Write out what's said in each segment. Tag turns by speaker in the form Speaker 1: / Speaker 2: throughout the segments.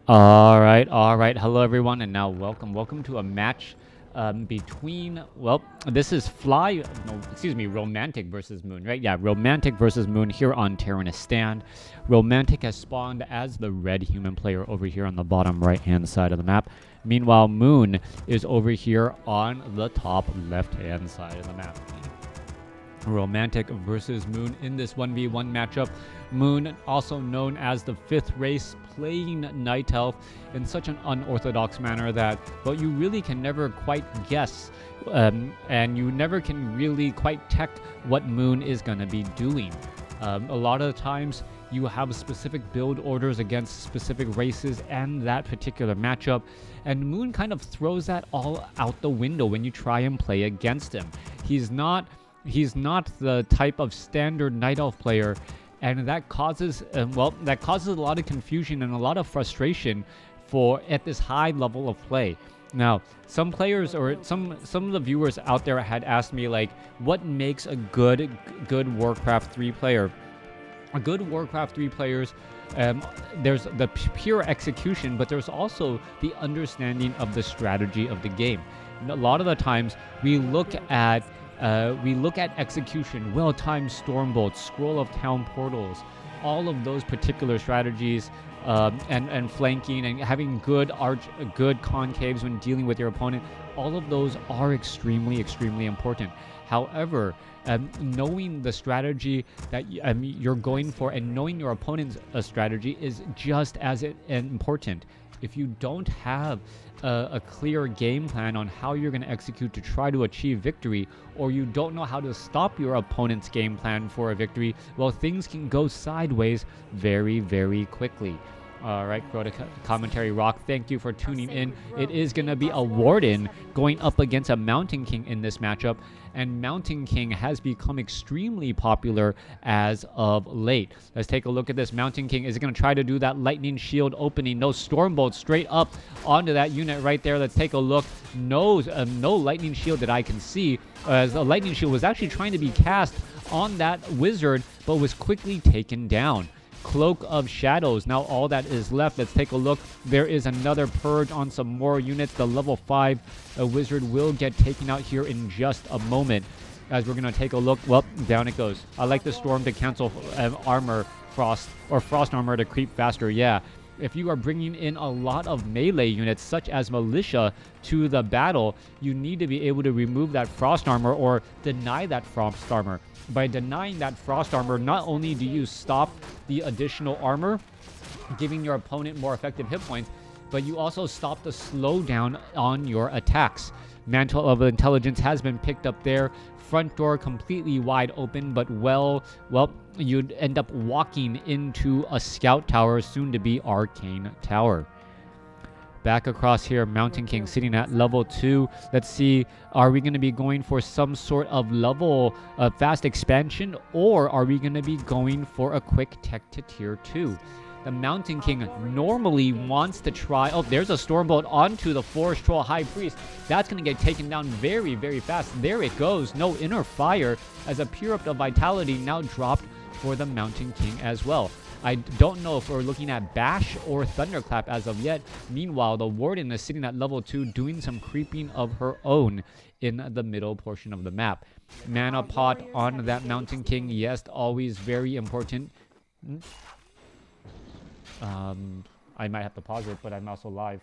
Speaker 1: All right. Hello, everyone, and now welcome to a match between. Well, this is Romantic versus Moon, right? Yeah, Romantic versus Moon here on Terranistan. Romantic has spawned as the red human player over here on the bottom right-hand side of the map. Meanwhile, Moon is over here on the top left-hand side of the map. Romantic versus Moon in this 1v1 matchup. Moon, also known as the 5th race, playing Night Elf in such an unorthodox manner that, well, you really can never quite guess and you never can really quite tech what Moon is going to be doing. A lot of the times you have specific build orders against specific races and that particular matchup, and Moon kind of throws that all out the window when you try and play against him. He's not the type of standard Night Elf player, and that causes a lot of confusion and a lot of frustration at this high level of play. Now, some players or some of the viewers out there had asked me, like, what makes a good WarCraft 3 player? A good WarCraft 3 players, there's the pure execution, but there's also the understanding of the strategy of the game. A lot of the times we look at execution, well-timed storm bolts, scroll of town portals, all of those particular strategies, and flanking and having good concaves when dealing with your opponent. All of those are extremely important. However, knowing the strategy that you're going for and knowing your opponent's strategy is just as important. If you don't have a clear game plan on how you're going to execute to try to achieve victory, or you don't know how to stop your opponent's game plan for a victory, well, things can go sideways very quickly. All right, Crota Commentary Rock, thank you for tuning in. It is going to be a Warden going up against a Mountain King in this matchup, and Mountain King has become extremely popular as of late. Let's take a look at this. Mountain King is going to try to do that Lightning Shield opening. No Stormbolt straight up onto that unit right there. Let's take a look. No Lightning Shield that I can see, as the Lightning Shield was actually trying to be cast on that Wizard, but was quickly taken down. Cloak of Shadows, now all that is left. Let's take a look. There is another purge on some more units. The level 5 Wizard will get taken out here in just a moment, as we're going to take a look. Well, down it goes. I like the Storm to cancel armor, frost armor to creep faster. Yeah, if you are bringing in a lot of melee units such as militia to the battle, you need to be able to remove that frost armor or deny that frost armor. By denying that frost armor, not only do you stop the additional armor, giving your opponent more effective hit points, but you also stop the slowdown on your attacks. Mantle of Intelligence has been picked up there. Front door completely wide open, but well, you'd end up walking into a scout tower, soon to be arcane tower. Back across here, Mountain King sitting at level 2. Let's see, are we going to be going for some sort of level fast expansion, or are we going to be going for a quick tech to tier 2? The Mountain King normally wants to try... Oh, there's a Stormbolt onto the Forest Troll High Priest. That's going to get taken down very fast. There it goes. No Inner Fire, as a Pure-Up of Vitality now dropped for the Mountain King as well. I don't know if we're looking at Bash or Thunderclap as of yet. Meanwhile, the Warden is sitting at level 2 doing some creeping of her own in the middle portion of the map. Mana Pot on that Mountain King, yes, always very important. I might have to pause it, but I'm also live.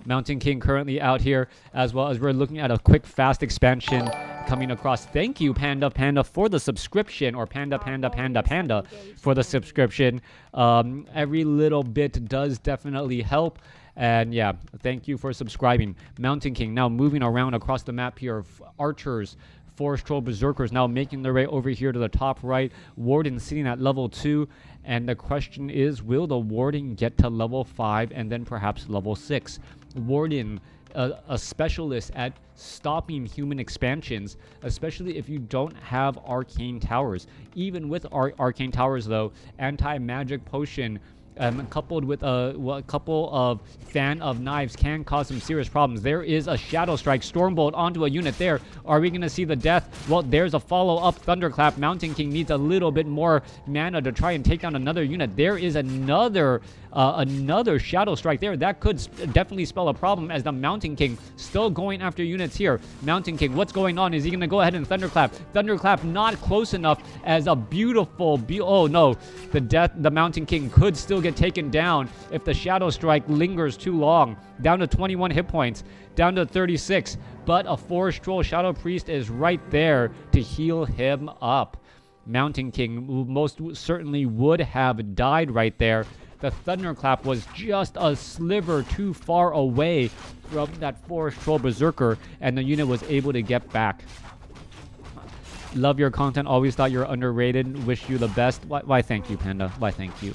Speaker 1: Mountain King currently out here, as well as we're looking at a quick fast expansion coming across. Thank you, Panda for the subscription, or Panda for the subscription. Every little bit does definitely help, and yeah, thank you for subscribing. Mountain King now moving around across the map here. Archers, Forest Troll, Berserkers now making their way over here to the top right. Warden sitting at level 2, and the question is, will the Warden get to level 5 and then perhaps level 6? Warden, a specialist at stopping human expansions, especially if you don't have arcane towers. Even with arcane towers, though, anti-magic potion coupled with a couple of Fan of Knives can cause some serious problems. There is a Shadow Strike Stormbolt onto a unit there. Are we going to see the death? Well, there's a follow-up Thunderclap. Mountain King needs a little bit more mana to try and take down another unit. There is another Another Shadow Strike there. That could definitely spell a problem as the Mountain King still going after units here. Mountain King, what's going on? Is he going to go ahead and Thunderclap? Thunderclap not close enough as a beautiful... oh, no. The Mountain King could still get taken down if the Shadow Strike lingers too long. Down to 21 hit points. Down to 36. But a Forest Troll Shadow Priest is right there to heal him up. Mountain King most certainly would have died right there. The Thunderclap was just a sliver too far away from that Forest Troll Berserker, and the unit was able to get back. Love your content. Always thought you're underrated. Wish you the best. Why thank you, Panda. Why thank you.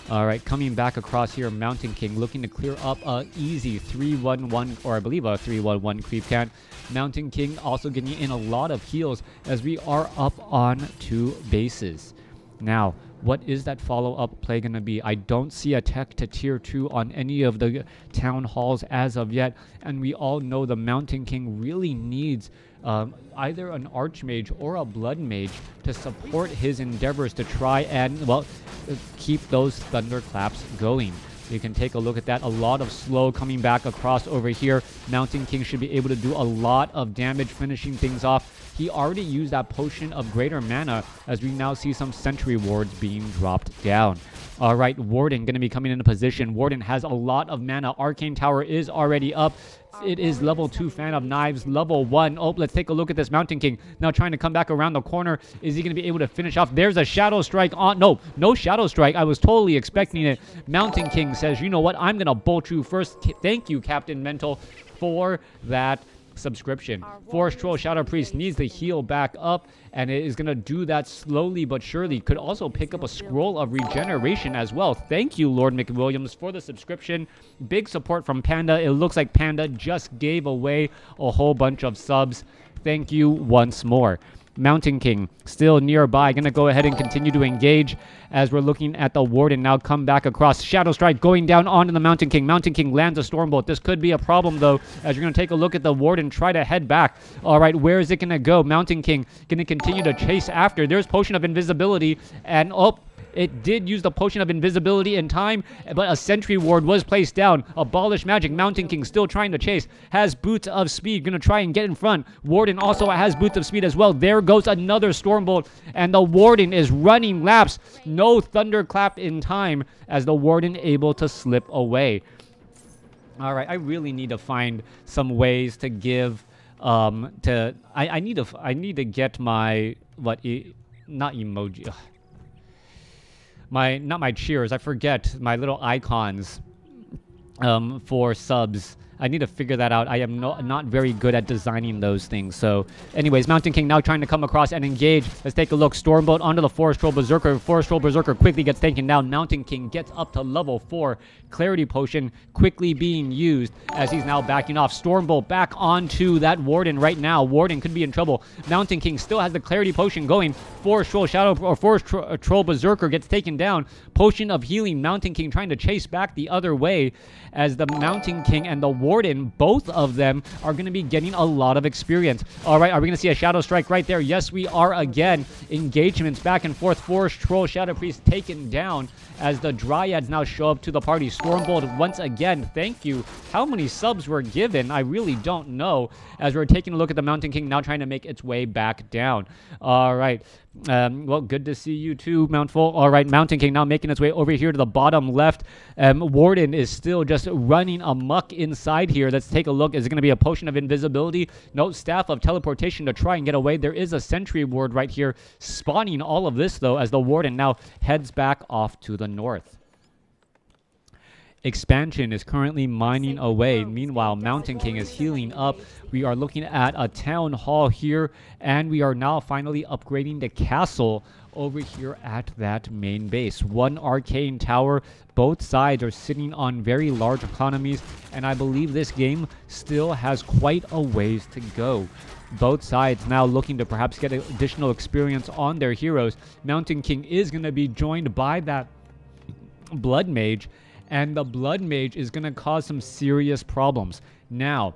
Speaker 1: All right, coming back across here, Mountain King looking to clear up a easy 3-1-1, or I believe a 3-1-1 creep can. Mountain King also getting in a lot of heals as we are up on 2 bases. Now, what is that follow-up play going to be? I don't see a tech to tier 2 on any of the town halls as of yet, and we all know the Mountain King really needs either an Archmage or a Blood Mage to support his endeavors to try and, well, keep those Thunderclaps going. You can take a look at that. A lot of slow coming back across over here. Mountain King should be able to do a lot of damage, finishing things off. He already used that potion of greater mana as we now see some sentry wards being dropped down. All right, Warden going to be coming into position. Warden has a lot of mana. Arcane Tower is already up. It is level 2 Fan of Knives, level 1. Oh, let's take a look at this Mountain King. Now trying to come back around the corner. Is he going to be able to finish off? There's a Shadow Strike on. No Shadow Strike. I was totally expecting it. Mountain King says, you know what? I'm going to bolt you first. Thank you, Captain Mental, for that subscription. Forest Troll Shadow Priest needs to heal back up, and it is going to do that slowly but surely. Could also pick up a Scroll of Regeneration as well. Thank you, Lord McWilliams, for the subscription. Big support from Panda. It looks like Panda just gave away a whole bunch of subs. Thank you once more. Mountain King still nearby. Going to go ahead and continue to engage as we're looking at the Warden now come back across. Shadow Strike going down onto the Mountain King. Mountain King lands a Stormbolt. This could be a problem, though, as you're going to take a look at the Warden, try to head back. All right, where is it going to go? Mountain King going to continue to chase after. There's Potion of Invisibility, and oh, it did use the Potion of Invisibility in time, but a Sentry Ward was placed down. Abolish Magic. Mountain King still trying to chase. Has Boots of Speed. Going to try and get in front. Warden also has Boots of Speed as well. There goes another Stormbolt, and the Warden is running laps. No Thunderclap in time as the Warden able to slip away. All right, I really need to find some ways to give I need to get my not emoji. Ugh. Not my cheers, I forget my little icons for subs. I need to figure that out. I am not very good at designing those things. So anyways, Mountain King now trying to come across and engage. Let's take a look. Stormbolt onto the Forest Troll Berserker. Forest Troll Berserker quickly gets taken down. Mountain King gets up to level 4. Clarity Potion quickly being used as he's now backing off. Stormbolt back onto that Warden right now. Warden could be in trouble. Mountain King still has the Clarity Potion going. Forest Troll Shadow or Forest Troll Berserker gets taken down. Potion of Healing. Mountain King trying to chase back the other way as the Mountain King and the Warden, both of them, are going to be getting a lot of experience. All right, are we going to see a Shadow Strike right there? Yes, we are again. Engagements back and forth. Forest Troll Shadow Priest taken down as the Dryads now show up to the party. Stormbolt once again. Thank you. How many subs were given? I really don't know, as we're taking a look at the Mountain King now trying to make its way back down. All right. Well, good to see you too, Mountful. All right, Mountain King now making its way over here to the bottom left. Warden is still just running amok inside here. Let's take a look. Is it going to be a Potion of Invisibility? No, Staff of Teleportation to try and get away. There is a Sentry Ward right here spawning all of this, though, as the Warden now heads back off to the north. Expansion is currently mining away. Meanwhile, Mountain King is healing up. We are looking at a town hall here, and we are now finally upgrading the castle over here at that main base. One arcane tower. Both sides are sitting on very large economies, and I believe this game still has quite a ways to go. Both sides now looking to perhaps get additional experience on their heroes. Mountain King is going to be joined by that Blood Mage, and the Blood Mage is going to cause some serious problems. Now,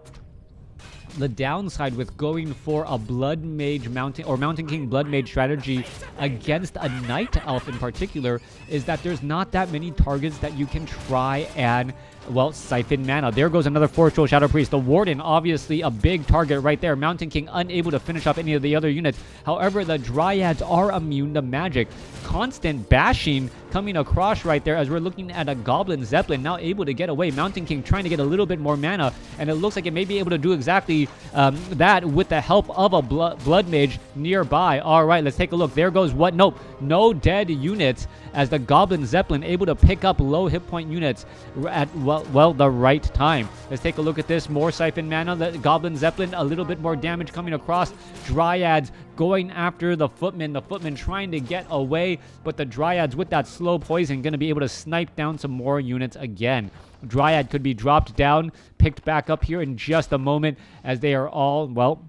Speaker 1: The downside with going for a Blood Mage Mountain or Mountain King Blood Mage strategy against a Night Elf in particular is that there's not that many targets that you can try and, well, siphon mana. There goes another Forest Troll Shadow Priest. The Warden, obviously a big target right there. Mountain King unable to finish off any of the other units. However, the Dryads are immune to magic. Constant bashing coming across right there as we're looking at a Goblin Zeppelin now able to get away. Mountain King trying to get a little bit more mana, and it looks like it may be able to do exactly that with the help of a Blood Mage nearby. All right, let's take a look. There goes what? Nope, no dead units as the Goblin Zeppelin able to pick up low hit point units at, well, the right time. Let's take a look at this. More siphon mana. The Goblin Zeppelin, a little bit more damage coming across. Dryads going after the Footmen. The Footmen trying to get away, but the Dryads with that slow poison going to be able to snipe down some more units again. Dryad could be dropped down, picked back up here in just a moment as they are all, well,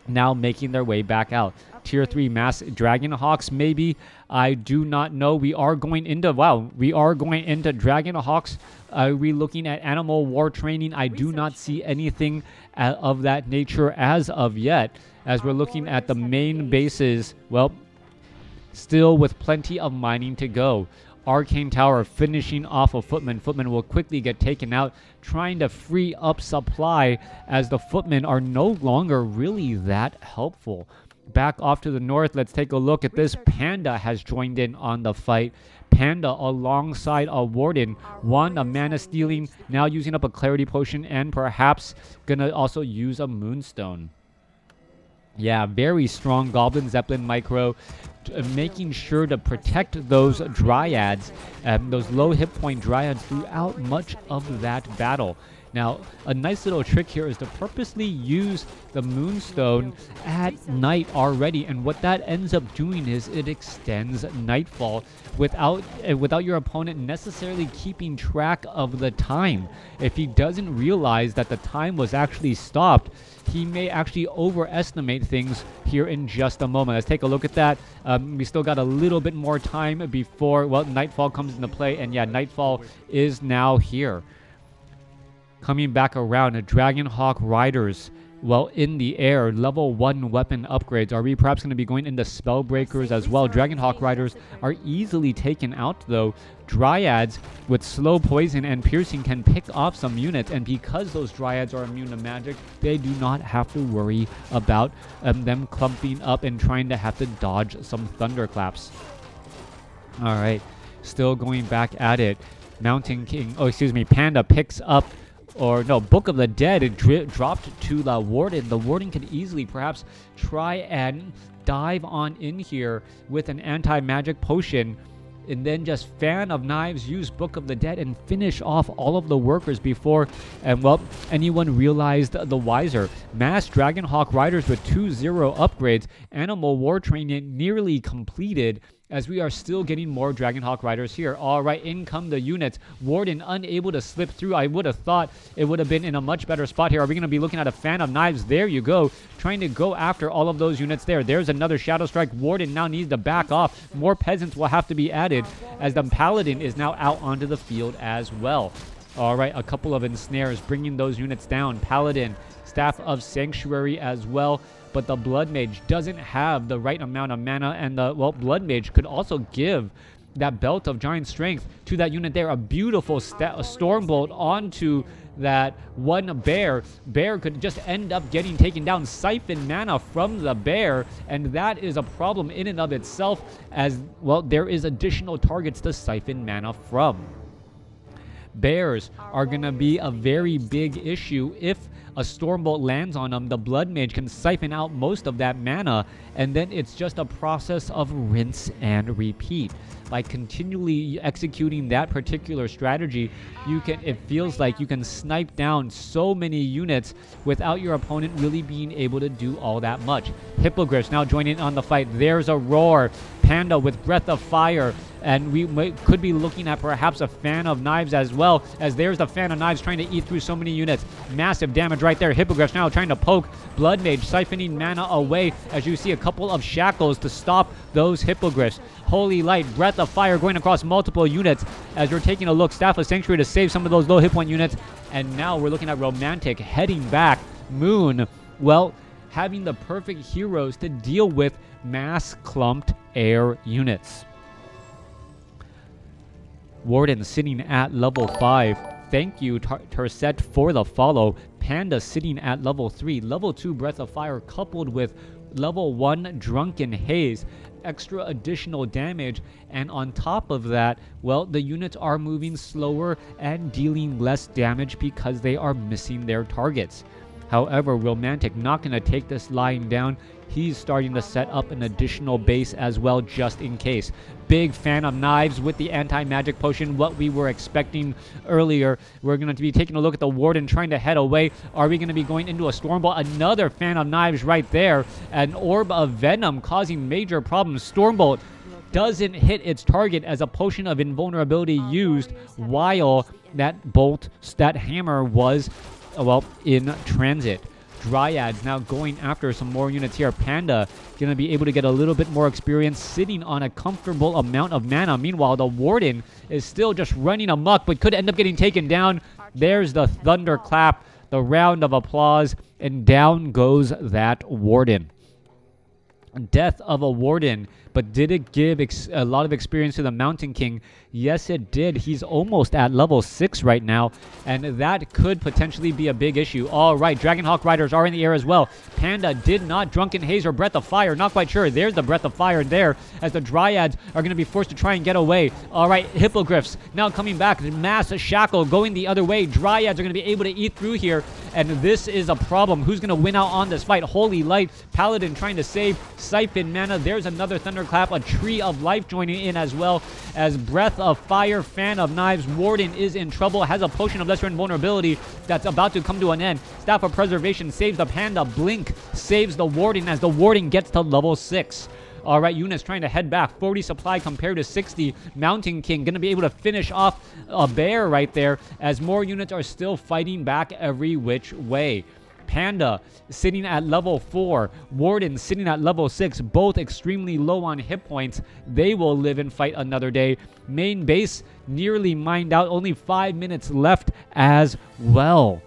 Speaker 1: now making their way back out. Tier 3 Mass Dragon Hawks, maybe. I do not know. We are going into, wow, we are going into Dragon Hawks. Are we looking at Animal War Training? I do not see anything of that nature as of yet. As we're looking at the main bases, well, still with plenty of mining to go. Arcane Tower finishing off a Footman. Footman will quickly get taken out, trying to free up supply as the Footmen are no longer really that helpful. Back off to the north, let's take a look at this. Panda has joined in on the fight. Panda alongside a Warden. One, a mana stealing, now using up a Clarity Potion, and perhaps gonna also use a Moonstone. Yeah, very strong Goblin Zeppelin micro, making sure to protect those Dryads, those low hit point Dryads throughout much of that battle. Now, a nice little trick here is to purposely use the Moonstone at night already, and what that ends up doing is it extends Nightfall without your opponent necessarily keeping track of the time. If he doesn't realize that the time was actually stopped, he may actually overestimate things here in just a moment. Let's take a look at that. We still got a little bit more time before, well, Nightfall comes into play, and yeah, Nightfall is now here. Coming back around, Dragonhawk Riders, well, in the air, level 1 weapon upgrades. Are we perhaps going to be going into Spellbreakers as well? Dragonhawk Riders are easily taken out, though. Dryads with slow poison and piercing can pick off some units, and because those Dryads are immune to magic, they do not have to worry about them clumping up and trying to have to dodge some thunderclaps. All right, still going back at it. Mountain King, oh, excuse me, Panda picks up, or no, Book of the Dead, it dropped to the Warden. The Warden could easily perhaps try and dive on in here with an anti-magic potion, and then just Fan of Knives, use Book of the Dead, and finish off all of the workers before, and well, anyone realized the wiser. Mass Dragonhawk Riders with 2-0 upgrades. Animal War Training nearly completed, as we are still getting more Dragonhawk Riders here. All right, in come the units. Warden unable to slip through. I would have thought it would have been in a much better spot here. Are we going to be looking at a Fan of Knives? There you go. Trying to go after all of those units there. There's another Shadow Strike. Warden now needs to back off. More peasants will have to be added as the Paladin is now out onto the field as well. All right, a couple of ensnares bringing those units down. Paladin, Staff of Sanctuary as well. But the Blood Mage doesn't have the right amount of mana, and the, well, Blood Mage could also give that Belt of Giant Strength to that unit there. A beautiful Stormbolt onto that one bear. Bear could just end up getting taken down. Siphon mana from the bear, and that is a problem in and of itself, as, well, there is additional targets to siphon mana from. Bears are going to be a very big issue. If a Stormbolt lands on them, the Blood Mage can siphon out most of that mana, and then it's just a process of rinse and repeat. By continually executing that particular strategy, it feels like you can snipe down so many units without your opponent really being able to do all that much. Hippogriffs now joining on the fight. There's a Roar. Panda with Breath of Fire, and we could be looking at perhaps a Fan of Knives as well, as there's the Fan of Knives trying to eat through so many units. Massive damage right there. Hippogriffs now trying to poke. Blood Mage siphoning mana away, as you see a couple of shackles to stop those Hippogriffs. Holy Light, Breath of Fire going across multiple units, as you're taking a look. Staff of Sanctuary to save some of those low hit point units, and now we're looking at Romantic heading back Moon, well, having the perfect heroes to deal with mass clumped air units. Warden sitting at level 5. Thank you, Terset, for the follow. Panda sitting at level 3. Level 2 Breath of Fire coupled with level 1 Drunken Haze. Extra additional damage. And on top of that, well, the units are moving slower and dealing less damage because they are missing their targets. However, Romantic not going to take this lying down. He's starting to set up an additional base as well, just in case. Big fan of Knives with the anti-magic potion, what we were expecting earlier. We're going to be taking a look at the Warden trying to head away. Are we going to be going into a Stormbolt? Another fan of Knives right there. An Orb of Venom causing major problems. Stormbolt doesn't hit its target as a potion of invulnerability used while that hammer was, well, in transit. Dryads now going after some more units here. Panda going to be able to get a little bit more experience sitting on a comfortable amount of mana. Meanwhile, the Warden is still just running amok but could end up getting taken down. There's the thunderclap, the round of applause, and down goes that Warden. Death of a Warden, but did it give a lot of experience to the Mountain King? Yes, it did. He's almost at level 6 right now, and that could potentially be a big issue. All right, Dragonhawk Riders are in the air as well. Panda did not Drunken Haze or Breath of Fire. Not quite sure. There's the Breath of Fire there as the Dryads are going to be forced to try and get away. All right, Hippogriffs now coming back. Mass Shackle going the other way. Dryads are going to be able to eat through here, and this is a problem. Who's going to win out on this fight? Holy Light, Paladin trying to save Siphon Mana. There's another Thunderclap, a Tree of Life joining in as well as Breath of Fire, Fan of Knives. Warden is in trouble, has a Potion of Lesser Invulnerability that's about to come to an end. Staff of Preservation saves the Panda. Blink saves the Warden as the Warden gets to level 6. All right, units trying to head back. 40 supply compared to 60. Mountain King going to be able to finish off a bear right there as more units are still fighting back every which way. Panda sitting at level 4. Warden sitting at level 6. Both extremely low on hit points. They will live and fight another day. Main base nearly mined out. Only 5 minutes left as well.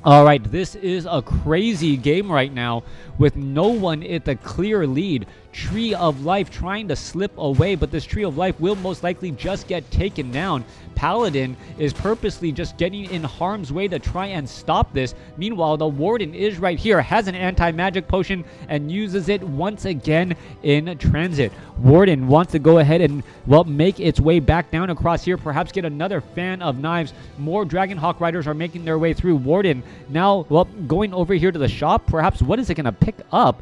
Speaker 1: All right, this is a crazy game right now with no one at the clear lead. Tree of Life trying to slip away, but this Tree of Life will most likely just get taken down. Paladin is purposely just getting in harm's way to try and stop this. Meanwhile, the Warden is right here, has an anti-magic potion, and uses it once again in transit. Warden wants to go ahead and, well, make its way back down across here, perhaps get another Fan of Knives. More Dragonhawk Riders are making their way through. Warden now, well, going over here to the shop. Perhaps what is it going to pick up?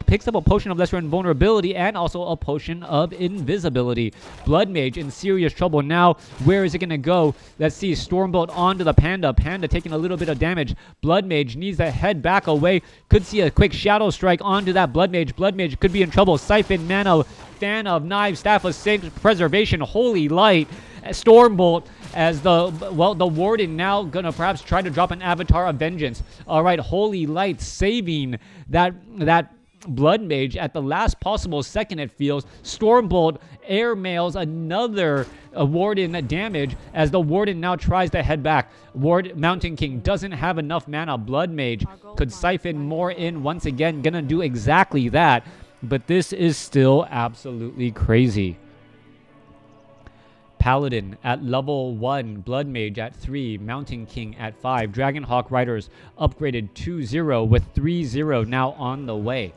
Speaker 1: Picks up a Potion of Lesser Invulnerability and also a Potion of Invisibility. Blood Mage in serious trouble now. Where is it going to go? Let's see. Stormbolt onto the Panda. Panda taking a little bit of damage. Blood Mage needs to head back away. Could see a quick Shadow Strike onto that Blood Mage. Blood Mage could be in trouble. Siphon Mana, Fan of Knives, Staff of Preservation, Holy Light, Stormbolt as the Warden now gonna perhaps try to drop an Avatar of Vengeance. All right, Holy Light saving that Blood Mage at the last possible second, it feels. Stormbolt airmails another Warden damage as the Warden now tries to head back. Mountain King doesn't have enough mana. Blood Mage could siphon more in once again. Gonna do exactly that, but this is still absolutely crazy. Paladin at level 1, Blood Mage at 3, Mountain King at 5. Dragonhawk Riders upgraded 2-0 with 3-0 now on the way.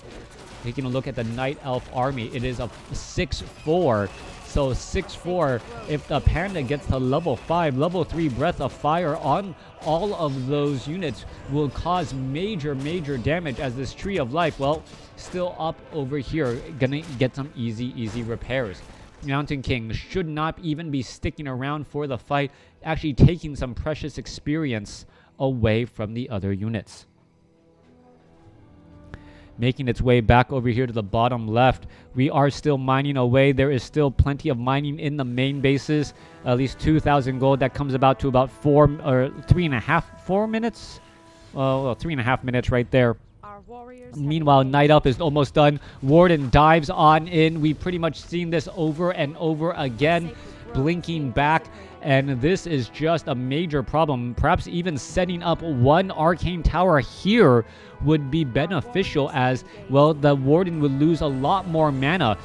Speaker 1: Taking a look at the Night Elf army, it is a 6-4. So 6-4, if the Panda gets to level 5, level 3 Breath of Fire on all of those units will cause major damage as this Tree of Life, well, still up over here, gonna get some easy repairs. Mountain King should not even be sticking around for the fight, actually taking some precious experience away from the other units. Making its way back over here to the bottom left, we are still mining away. There is still plenty of mining in the main bases, at least 2,000 gold. That comes about to about 4 minutes. Well, 3.5 minutes right there. Meanwhile, Night Up is almost done. Warden dives on in. We've pretty much seen this over and over again. blinking back, and this is just a major problem. Perhaps even setting up one arcane tower here would be beneficial, as well the Warden would lose a lot more mana.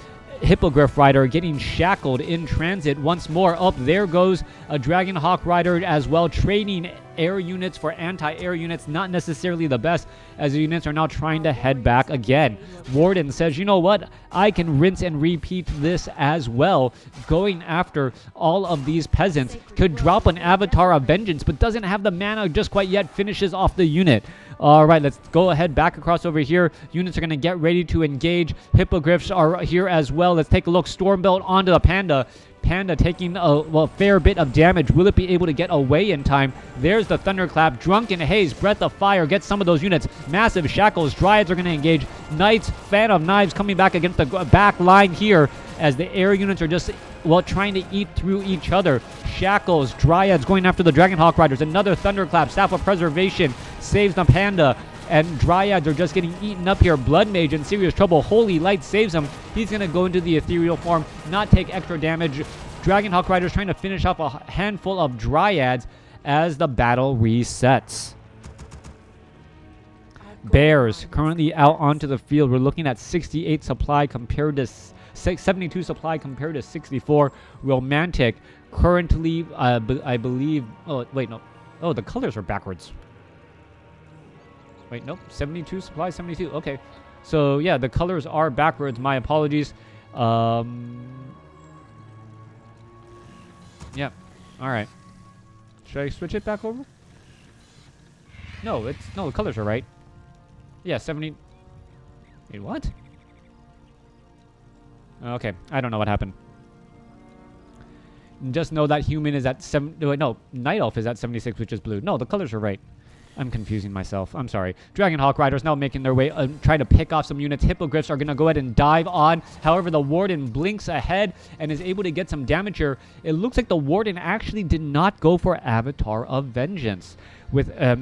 Speaker 1: Hippogriff Rider getting shackled in transit once more. Up there goes a Dragonhawk Rider as well, trading air units for anti-air units. Not necessarily the best, as the units are now trying to head back again. Warden says, you know what, I can rinse and repeat this as well. Going after all of these peasants. Could drop an Avatar of Vengeance, but doesn't have the mana just quite yet. Finishes off the unit. All right, let's go ahead back across over here. Units are going to get ready to engage. Hippogriffs are here as well. Let's take a look. Stormbolt onto the Panda. Panda taking a fair bit of damage. Will it be able to get away in time? There's the Thunderclap. Drunken Haze, Breath of Fire, gets some of those units. Massive Shackles. Dryads are going to engage. Knights, Fan of Knives coming back against the back line here, as the air units are just, well, trying to eat through each other. Shackles, Dryads going after the Dragonhawk Riders. Another Thunderclap. Staff of Preservation saves the Panda, and Dryads are just getting eaten up here. Blood Mage in serious trouble. Holy Light saves him. He's going to go into the ethereal form, not take extra damage. Dragonhawk Riders trying to finish off a handful of Dryads as the battle resets. Bears currently out onto the field. We're looking at 68 supply compared to 72 supply compared to 64. Romantic currently, I believe, oh, wait, no. Oh, the colors are backwards. Wait, nope. 72 supply, 72. Okay. So, yeah, the colors are backwards. My apologies. Yeah. All right. Should I switch it back over? No, the colors are right. Yeah, 70. Wait, what? Okay, I don't know what happened. Just know that human is at 7. No, Night Elf is at 76, which is blue. No, the colors are right. I'm confusing myself. I'm sorry. Dragonhawk Riders now making their way, trying to pick off some units. Hippogriffs are going to go ahead and dive on. However, the Warden blinks ahead and is able to get some damage here. It looks like the Warden actually did not go for Avatar of Vengeance. Without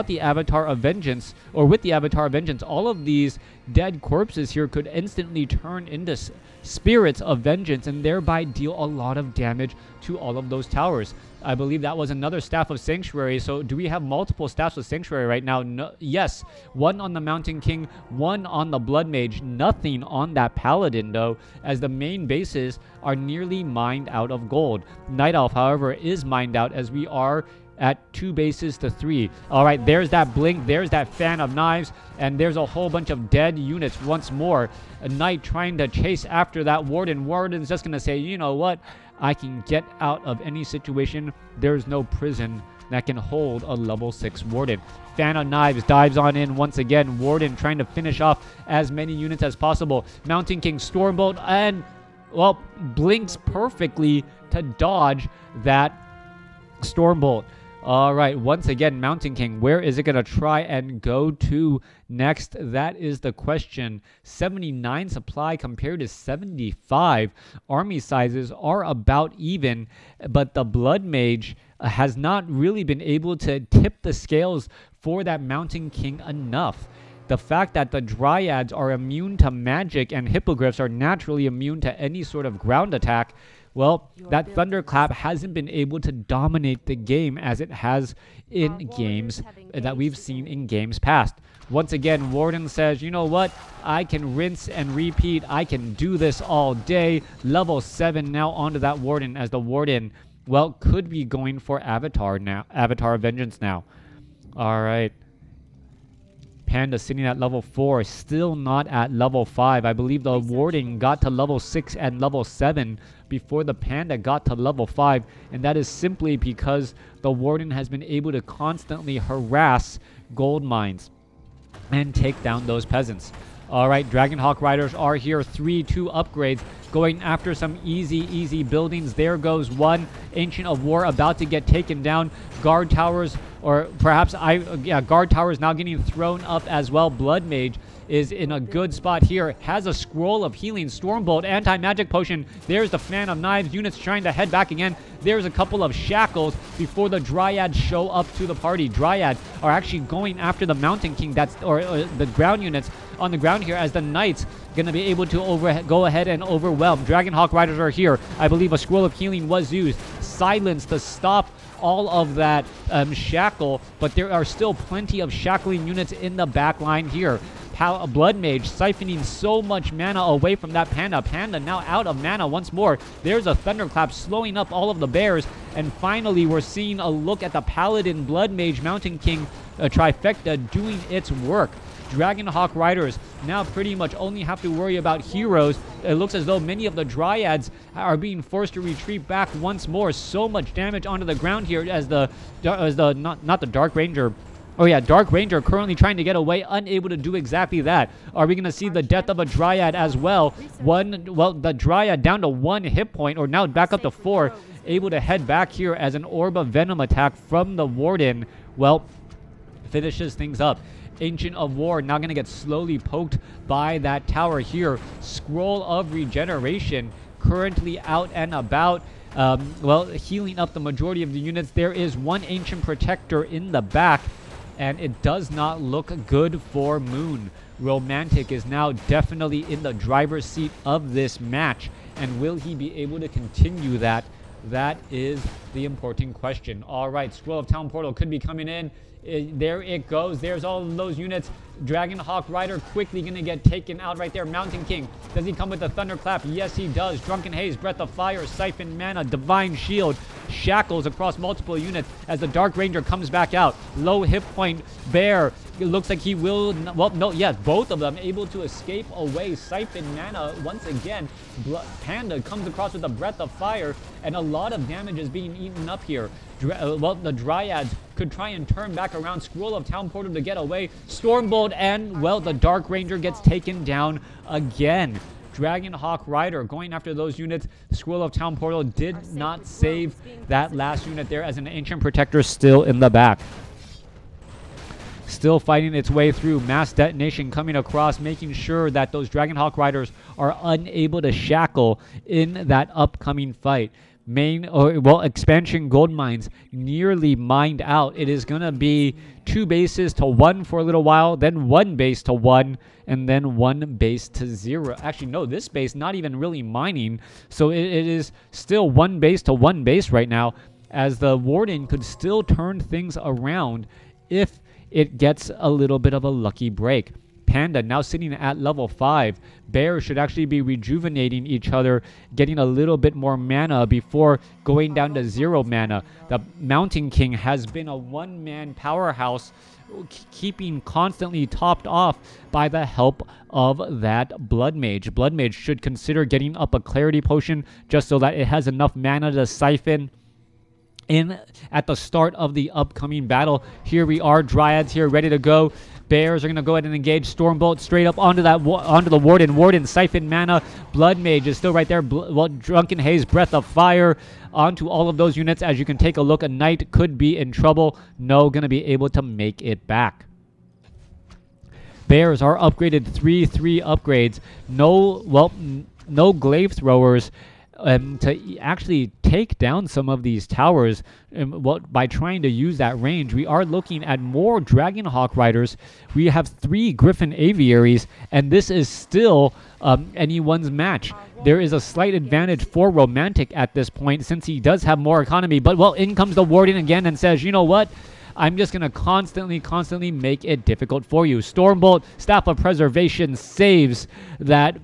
Speaker 1: the Avatar of Vengeance, or with the Avatar of Vengeance, all of these dead corpses here could instantly turn into spirits of vengeance and thereby deal a lot of damage to all of those towers. I believe that was another Staff of Sanctuary. So do we have multiple Staffs of Sanctuary right now? No, yes. One on the Mountain King, one on the Blood Mage. Nothing on that Paladin, though, as the main bases are nearly mined out of gold. Night Elf, however, is mined out, as we are at 2 bases to 3. All right, there's that blink. There's that Fan of Knives. And there's a whole bunch of dead units once more. A Knight trying to chase after that Warden. Warden's just going to say, you know what? I can get out of any situation. There's no prison that can hold a level 6 Warden. Fan of Knives dives on in once again. Warden trying to finish off as many units as possible. Mountain King Stormbolt and, well, blinks perfectly to dodge that Stormbolt. All right, once again, Mountain King, where is it going to try and go to next? That is the question. 79 supply compared to 75. Army sizes are about even, but the Blood Mage has not really been able to tip the scales for that Mountain King enough. The fact that the Dryads are immune to magic and Hippogriffs are naturally immune to any sort of ground attack, well, that Thunderclap hasn't been able to dominate the game as it has in games that we've seen in games past. Once again, Warden says, you know what? I can rinse and repeat. I can do this all day. Level 7 now onto that Warden, as the Warden, well, could be going for Avatar now. Avatar of Vengeance now. All right. Panda sitting at level 4, still not at level 5. I believe the Warden got to level 6 and level 7 before the Panda got to level 5, and that is simply because the Warden has been able to constantly harass gold mines and take down those peasants. All right, Dragonhawk Riders are here. 3-2 upgrades, going after some easy buildings. There goes one. Ancient of War about to get taken down. Guard towers, or perhaps guard towers now getting thrown up as well. Blood Mage is in a good spot here. Has a scroll of healing, Stormbolt, anti-magic potion. There's the fan of knives. Units trying to head back again. There's a couple of shackles before the Dryads show up to the party. Dryads are actually going after the Mountain King, or the ground units on the ground here, as the Knights going to be able to go ahead and overwhelm. Dragonhawk Riders are here. I believe a scroll of healing was used. Silence to stop all of that shackle, but there are still plenty of shackling units in the back line here. Blood Mage siphoning so much mana away from that Panda. Panda now out of mana once more. There's a Thunderclap slowing up all of the bears. And finally, we're seeing a look at the Paladin, Blood Mage, Mountain King trifecta doing its work. Dragonhawk Riders now pretty much only have to worry about heroes. It looks as though many of the Dryads are being forced to retreat back once more. So much damage onto the ground here as not the Dark Ranger. Oh yeah, Dark Ranger currently trying to get away, unable to do exactly that. Are we going to see the death of a Dryad as well? The Dryad down to 1 hit point, or now back up to 4, able to head back here as an Orb of Venom attack from the Warden, well, finishes things up. Ancient of War now going to get slowly poked by that tower here. Scroll of Regeneration currently out and about. Healing up the majority of the units. There is one Ancient Protector in the back, and it does not look good for Moon. Romantic is now definitely in the driver's seat of this match, and will he be able to continue that? That is the important question. All right, Scroll of Town Portal could be coming in. There it goes. There's all of those units. Dragonhawk Rider quickly going to get taken out right there. Mountain King, does he come with a Thunderclap? Yes, he does. Drunken Haze, Breath of Fire, Siphon Mana, Divine Shield, Shackles across multiple units as the Dark Ranger comes back out. Low hit point Bear. It looks like he will, both of them able to escape away. Siphon Mana once again. Panda comes across with a Breath of Fire, and a lot of damage is being eaten up here. The Dryads could try and turn back around. Scroll of Town Portal to get away. Stormbolt, and, the Dark Ranger gets taken down again. Dragonhawk Rider going after those units. Scroll of Town Portal did not save that last unit there, as an Ancient Protector still in the back. Still fighting its way through. Mass Detonation coming across, making sure that those Dragonhawk Riders are unable to shackle in that upcoming fight. Expansion gold mines nearly mined out. It is going to be 2 bases to 1 for a little while, then 1 base to 1, and then 1 base to 0. Actually, no, this base not even really mining, so it is still 1 base to 1 base right now, as the Warden could still turn things around if it gets a little bit of a lucky break. Panda now sitting at level 5. Bears should actually be rejuvenating each other, getting a little bit more mana before going down to 0 mana. The Mountain King has been a one-man powerhouse, keeping constantly topped off by the help of that Blood Mage. Blood Mage should consider getting up a Clarity Potion just so that it has enough mana to siphon in at the start of the upcoming battle. Here we are, Dryads here ready to go. Bears are going to go ahead and engage. Stormbolt straight up onto the Warden. Warden, Siphon Mana. Blood Mage is still right there. Drunken Haze, Breath of Fire onto all of those units. As you can take a look, a Knight could be in trouble. No, going to be able to make it back. Bears are upgraded 3/3 upgrades. No glaive throwers to actually take down some of these towers. By trying to use that range, we are looking at more Dragonhawk Riders. We have 3 Griffin Aviaries, and this is still anyone's match. There is a slight advantage for Romantic at this point, since he does have more economy. But, in comes the Warden again and says, you know what? I'm just going to constantly make it difficult for you. Stormbolt, Staff of Preservation saves that.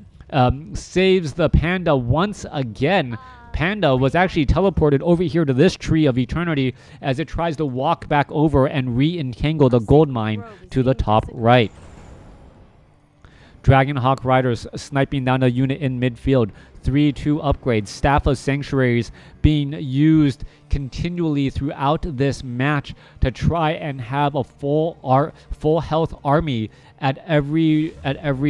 Speaker 1: Saves the Panda once again. Panda was actually teleported over here to this Tree of Eternity as it tries to walk back over and re-entangle the gold mine to the top right. Dragonhawk Riders sniping down a unit in midfield. 3/2 upgrades. Staff of Sanctuaries being used continually throughout this match to try and have a full health army at every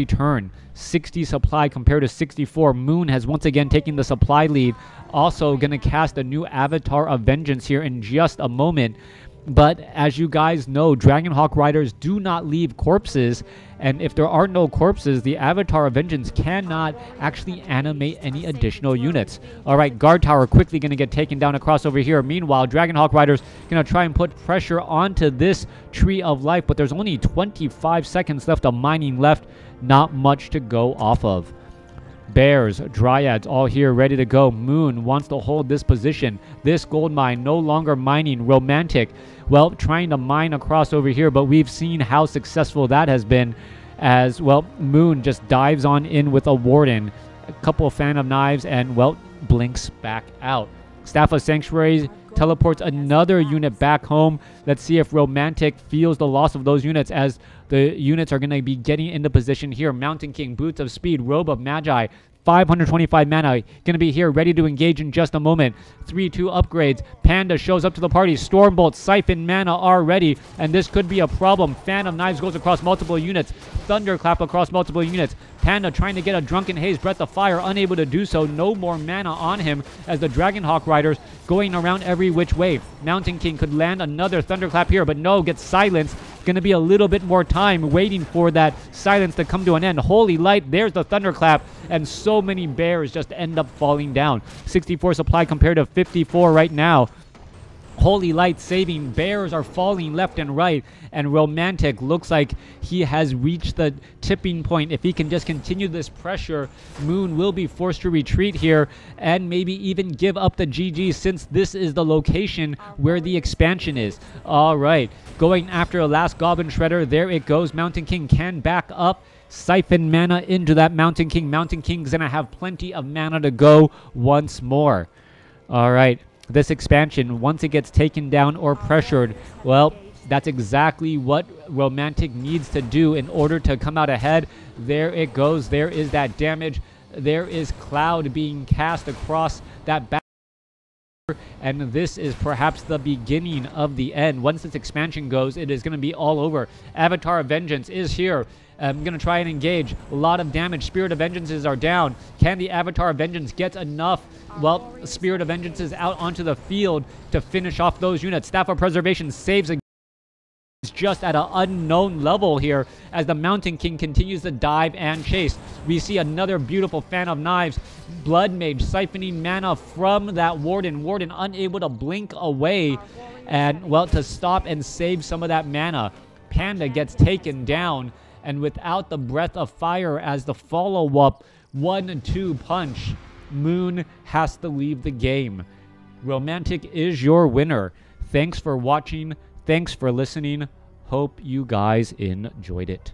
Speaker 1: turn. 60 supply compared to 64. Moon has once again taken the supply lead. Also going to cast a new Avatar of Vengeance here in just a moment. But as you guys know, Dragonhawk Riders do not leave corpses, and if there are no corpses, the Avatar of Vengeance cannot actually animate any additional units. Alright, Guard Tower quickly going to get taken down across over here. Meanwhile, Dragonhawk Riders going to try and put pressure onto this Tree of Life, but there's only 25 seconds left of mining left. Not much to go off of. Bears, Dryads, all here ready to go. Moon wants to hold this position. This gold mine no longer mining. Romantic, well, trying to mine across over here, but we've seen how successful that has been as, well, Moon just dives on in with a Warden. A couple of Fan of Knives and, well, blinks back out. Staff of Sanctuaries teleports another unit back home. Let's see if Romantic feels the loss of those units as the units are going to be getting into position here. Mountain King, Boots of Speed, Robe of Magi, 525 mana, going to be here, ready to engage in just a moment. 3-2 upgrades. Panda shows up to the party. Stormbolt, Siphon mana are ready, and this could be a problem. Fan of Knives goes across multiple units. Thunderclap across multiple units. Panda trying to get a Drunken Haze, Breath of Fire, unable to do so. No more mana on him as the Dragonhawk Riders going around every which way. Mountain King could land another Thunderclap here, but no, gets silenced. Going to be a little bit more time waiting for that silence to come to an end. Holy Light, there's the Thunderclap, and so many bears just end up falling down. 64 supply compared to 54 right now. Holy Light saving. Bears are falling left and right, and Romantic looks like he has reached the tipping point. If he can just continue this pressure, Moon will be forced to retreat here and maybe even give up the GG, since this is the location where the expansion is. All right, going after a last Goblin Shredder. There it goes. Mountain King can back up. Siphon mana into that Mountain King. Mountain King's going to have plenty of mana to go once more. All right. This expansion, once it gets taken down or pressured, well, that's exactly what Romantic needs to do in order to come out ahead. There it goes. There is that damage. There is Cloud being cast across that back. And this is perhaps the beginning of the end. Once this expansion goes, it is going to be all over. Avatar of Vengeance is here. I'm going to try and engage. A lot of damage. Spirit of Vengeances are down. Can the Avatar of Vengeance get enough, well, Spirit of Vengeances out onto the field to finish off those units? Staff of Preservation saves again. It's just at an unknown level here as the Mountain King continues to dive and chase. We see another beautiful Fan of Knives. Blood Mage siphoning mana from that Warden. Warden unable to blink away and, well, to stop and save some of that mana. Panda gets taken down, and without the Breath of Fire as the follow-up 1-2 punch, Moon has to leave the game. Romantic is your winner. Thanks for watching. Thanks for listening. Hope you guys enjoyed it.